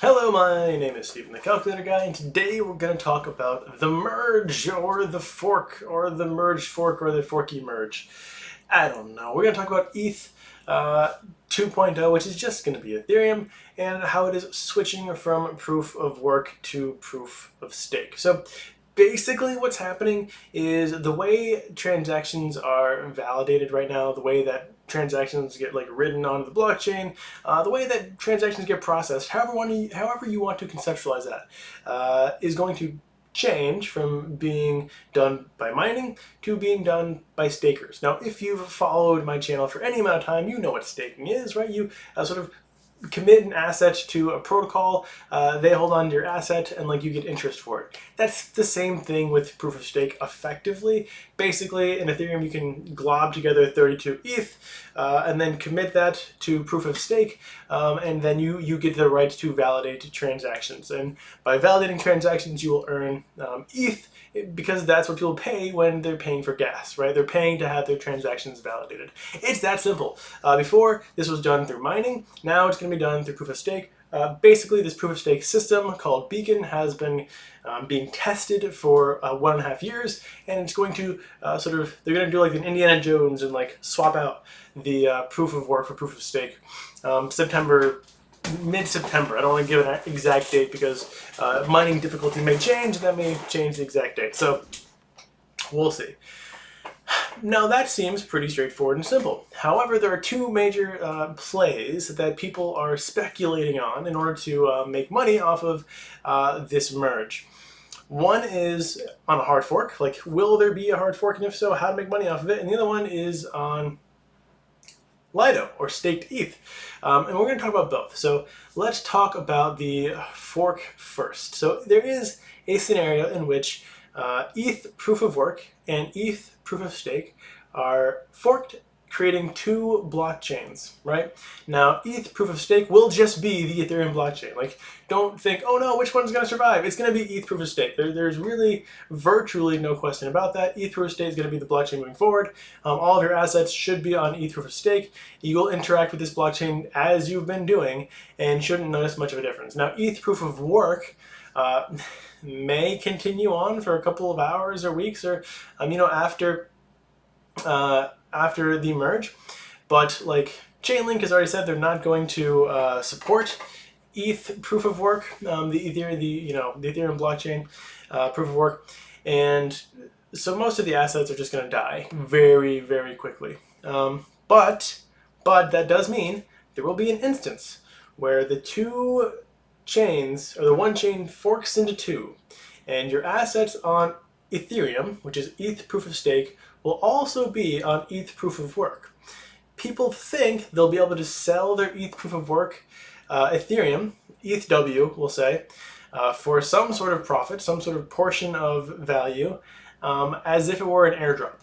Hello, my name is Stephen the Calculator Guy, and today we're going to talk about the merge, or the fork, or the merged fork, or the forky merge. I don't know. We're going to talk about ETH 2.0, which is just going to be Ethereum, and how it is switching from proof of work to proof of stake. So basically what's happening is the way transactions are validated right now, the way that transactions get written onto the blockchain, the way that transactions get processed, however you want to conceptualize that, is going to change from being done by mining to being done by stakers. Now, if you've followed my channel for any amount of time, you know what staking is, right? You sort of commit an asset to a protocol, they hold on to your asset, and you get interest for it. That's the same thing with proof of stake effectively. Basically, in Ethereum, you can glob together 32 ETH and then commit that to proof of stake, and then you get the right to validate transactions. And by validating transactions, you will earn ETH, because that's what people pay when they're paying for gas, right? They're paying to have their transactions validated. It's that simple. Before, this was done through mining. Now it's going to be done through proof of stake. Basically, this proof of stake system called Beacon has been being tested for 1.5 years, and it's going to they're going to do like an Indiana Jones and swap out the proof of work for proof of stake. Mid-September. I don't want to give an exact date because mining difficulty may change, and that may change the exact date. So we'll see. Now that seems pretty straightforward and simple. However, there are two major plays that people are speculating on in order to make money off of this merge. One is on a hard fork, will there be a hard fork, and if so, how to make money off of it? And the other one is on Lido, or staked ETH. And we're going to talk about both. So let's talk about the fork first. So there is a scenario in which ETH proof of work and ETH proof of stake are forked, creating two blockchains, right? Now, ETH proof of stake will just be the Ethereum blockchain. Don't think, oh no, which one's going to survive? It's going to be ETH proof of stake. There's really virtually no question about that. ETH proof of stake is going to be the blockchain moving forward. All of your assets should be on ETH proof of stake. You will interact with this blockchain as you've been doing and shouldn't notice much of a difference. Now, ETH proof of work may continue on for a couple of hours or weeks, or after the merge, but Chainlink has already said they're not going to support ETH proof of work, the Ethereum blockchain proof of work, and so most of the assets are just going to die very, very quickly. But that does mean there will be an instance where the two chains, or the one chain, forks into two, and your assets on Ethereum, which is ETH proof of stake, will also be on ETH proof of work. People think they'll be able to sell their ETH proof of work, Ethereum, ETHW, we'll say, for some sort of profit, some sort of portion of value, as if it were an airdrop.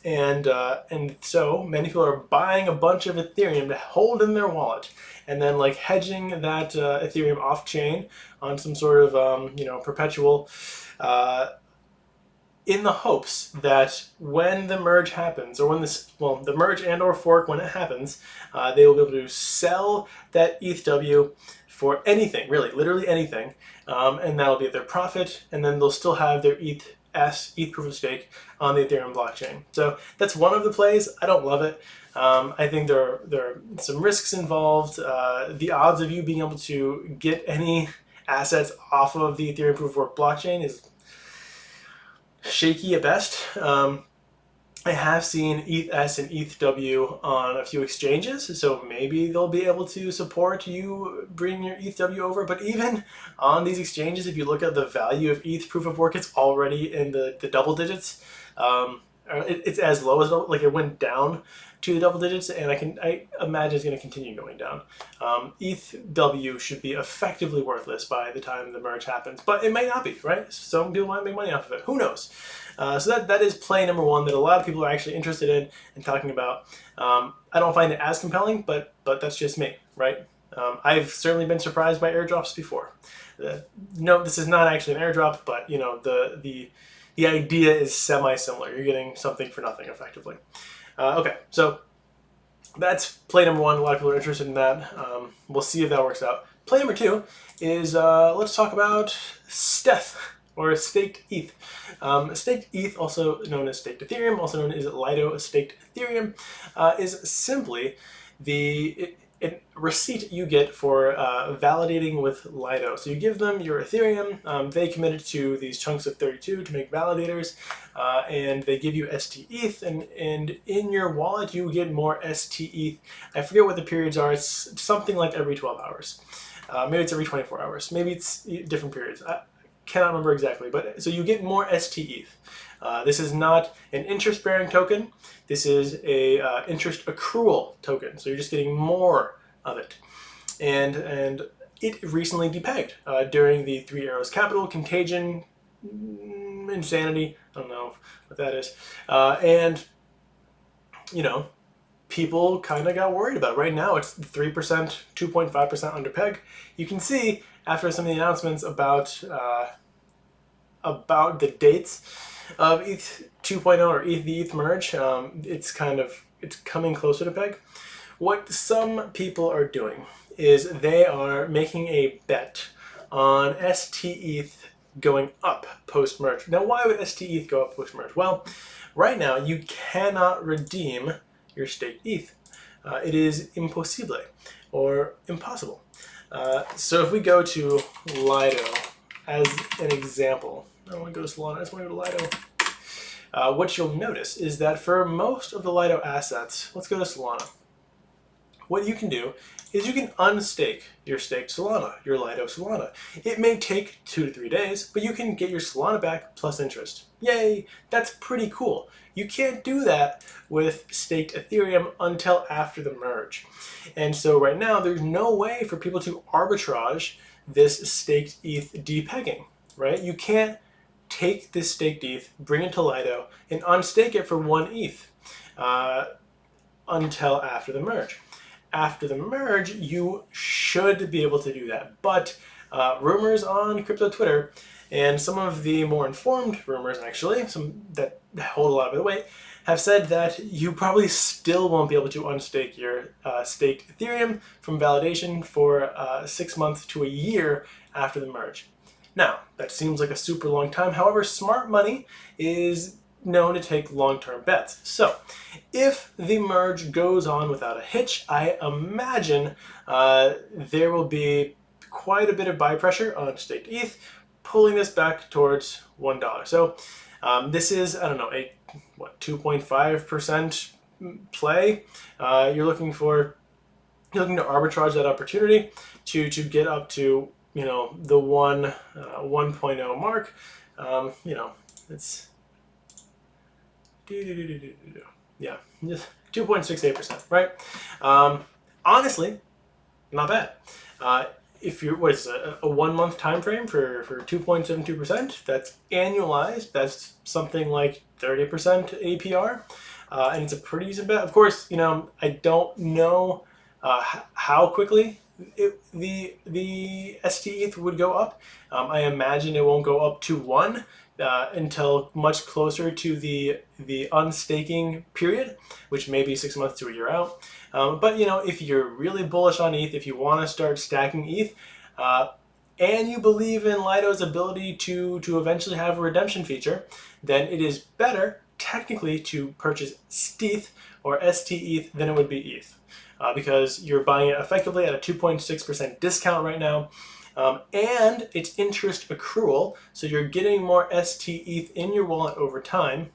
And so many people are buying a bunch of Ethereum to hold in their wallet, and then hedging that Ethereum off chain on some sort of perpetual, in the hopes that when the merge happens, or when the merge and or fork, when it happens, they will be able to sell that ETHW for anything, really, literally anything, and that'll be their profit, and then they'll still have their ETH proof of stake on the Ethereum blockchain. So that's one of the plays. I don't love it. I think there are some risks involved. The odds of you being able to get any assets off of the Ethereum proof of work blockchain is shaky at best. I have seen ETH and ETHW on a few exchanges, so maybe they'll be able to support you bringing your ETHW over. But even on these exchanges, if you look at the value of ETH proof of work, it's already in the double digits. It's as low as it went down to the double digits, and I imagine it's going to continue going down. ETHW should be effectively worthless by the time the merge happens, but it might not be, right? Some people might make money off of it. Who knows? So that is play number one that a lot of people are actually interested in and talking about. I don't find it as compelling, but that's just me, right? I've certainly been surprised by airdrops before. No, this is not actually an airdrop, but the idea is semi-similar. You're getting something for nothing, effectively. Okay, so that's play number one. A lot of people are interested in that. We'll see if that works out. Play number two is let's talk about Steth, or staked ETH. Staked ETH, also known as staked Ethereum, also known as Lido staked Ethereum, is simply the receipt you get for validating with Lido. So you give them your Ethereum, they committed to these chunks of 32 to make validators, and they give you STETH, and in your wallet you get more STETH. I forget what the periods are, it's something like every 12 hours. Maybe it's every 24 hours, maybe it's different periods. I cannot remember exactly, but so you get more STETH. This is not an interest-bearing token. This is a interest accrual token. So you're just getting more of it. And it recently depegged during the Three Arrows Capital Contagion Insanity. I don't know what that is. And you know, people kind of got worried about it. Right now it's 3%, 2.5% under peg. You can see after some of the announcements about the dates of ETH 2.0 or the ETH Merge, it's coming closer to peg. What some people are doing is they are making a bet on STETH going up post-merge. Now, why would STETH go up post-merge? Well, right now you cannot redeem your staked ETH. It is impossible, or impossible. So if we go to Lido as an example, I don't want to go to Solana, I just want to go to Lido. What you'll notice is that for most of the Lido assets, let's go to Solana. What you can do is you can unstake your staked Solana, your Lido Solana. It may take 2 to 3 days, but you can get your Solana back plus interest. Yay! That's pretty cool. You can't do that with staked Ethereum until after the merge. And so right now, there's no way for people to arbitrage this staked ETH depegging, right? You can't take this staked ETH, bring it to Lido, and unstake it for 1 ETH until after the merge. After the merge, you should be able to do that. But rumors on crypto Twitter, and some of the more informed rumors actually, some that hold a lot of the weight, have said that you probably still won't be able to unstake your staked Ethereum from validation for 6 months to a year after the merge. Now, that seems like a super long time. However, smart money is known to take long-term bets. So, if the merge goes on without a hitch, I imagine there will be quite a bit of buy pressure on staked ETH, pulling this back towards $1. So, this is, I don't know, a 2.5% play. You're looking to arbitrage that opportunity to get up to, you know, the 1.0 mark. You know, it's yeah, just 2.68%, right? Honestly, not bad. If you're, what is it, a 1 month time frame for 2.72%, that's annualized, that's something like 30% APR, and it's a pretty decent bet. Of course, you know, I don't know how quickly the STETH would go up. I imagine it won't go up to 1 until much closer to the unstaking period, which may be 6 months to a year out. But you know, if you're really bullish on ETH, if you want to start stacking ETH, and you believe in Lido's ability to eventually have a redemption feature, then it is better technically to purchase STETH or STETH than it would be ETH, because you're buying it effectively at a 2.6% discount right now. And it's interest accrual, so you're getting more STETH in your wallet over time,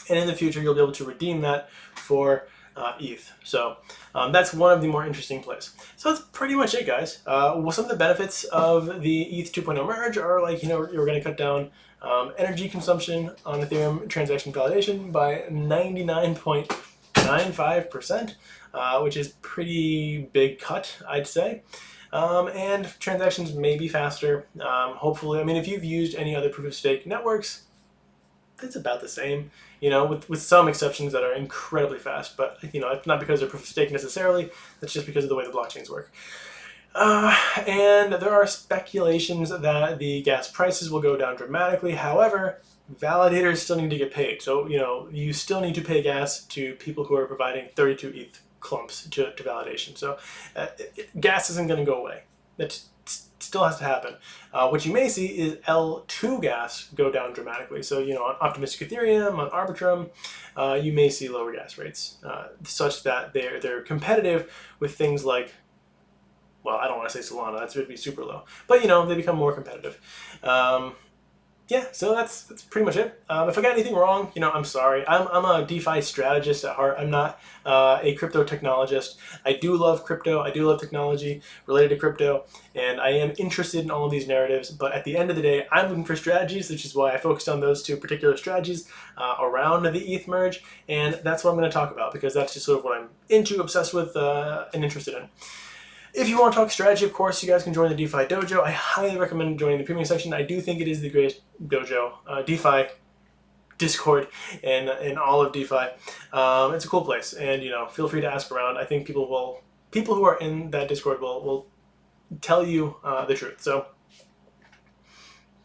and in the future you'll be able to redeem that for ETH. So that's one of the more interesting plays. So that's pretty much it, guys. Well, some of the benefits of the ETH 2.0 merge are, like, you know, you're going to cut down energy consumption on Ethereum transaction validation by 99.95%, which is pretty big cut, I'd say. And transactions may be faster. Hopefully, I mean, if you've used any other proof of stake networks, it's about the same, you know, with some exceptions that are incredibly fast, but, you know, it's not because they're proof of stake necessarily, that's just because of the way the blockchains work. And there are speculations that the gas prices will go down dramatically. However, validators still need to get paid. So, you know, you still need to pay gas to people who are providing 32 ETH clumps to validation. So gas isn't going to go away. still has to happen. What you may see is L2 gas go down dramatically. So, on optimistic Ethereum, on Arbitrum, you may see lower gas rates, such that they're competitive with things like, well, I don't want to say Solana, that's going to be super low, but they become more competitive. Yeah, so that's pretty much it. If I got anything wrong, I'm sorry. I'm a DeFi strategist at heart. I'm not a crypto technologist. I do love crypto. I do love technology related to crypto, and I am interested in all of these narratives. But at the end of the day, I'm looking for strategies, which is why I focused on those two particular strategies around the ETH merge, and that's what I'm going to talk about because that's just sort of what I'm into, obsessed with, and interested in. If you want to talk strategy, of course, you guys can join the DeFi dojo. I highly recommend joining the premium section. I do think it is the greatest dojo, DeFi, Discord, and all of DeFi. It's a cool place, and feel free to ask around. I think people who are in that Discord will tell you the truth. So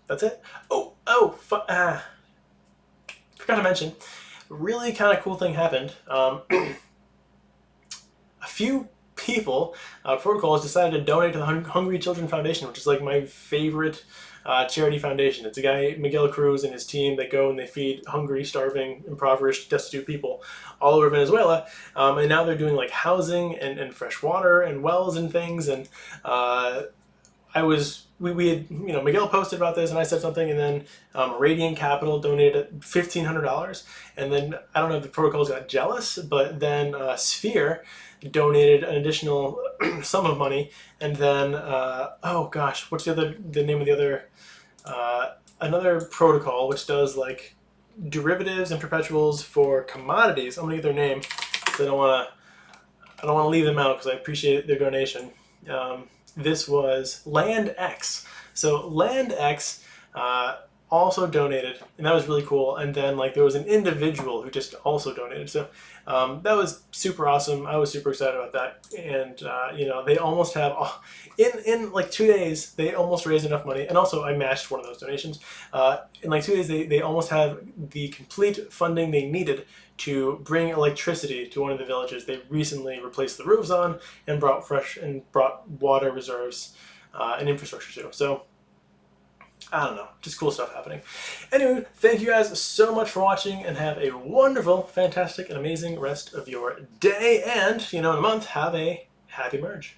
that's it. Forgot to mention, really kind of cool thing happened. A few protocols decided to donate to the Hungry Children Foundation, which is like my favorite charity foundation. It's a guy, Miguel Cruz, and his team that go and they feed hungry, starving, impoverished, destitute people all over Venezuela. And now they're doing like housing and fresh water and wells and things. And we had, Miguel posted about this and I said something, and then Radiant Capital donated $1,500. And then I don't know if the protocols got jealous, but then Sphere donated an additional sum of money, and then what's the name of the other another protocol which does like derivatives and perpetuals for commodities. I'm gonna get their name because I don't want to leave them out because I appreciate their donation. This was LandX. So LandX also donated, and that was really cool. And then there was an individual who just also donated. So that was super awesome. I was super excited about that. And they almost have in like 2 days they almost raised enough money. And also I matched one of those donations. In like 2 days they almost have the complete funding they needed to bring electricity to one of the villages they recently replaced the roofs on and brought water reserves and infrastructure to. So I don't know, just cool stuff happening. Anyway, thank you guys so much for watching, and have a wonderful, fantastic, and amazing rest of your day. And, in a month, have a happy merge.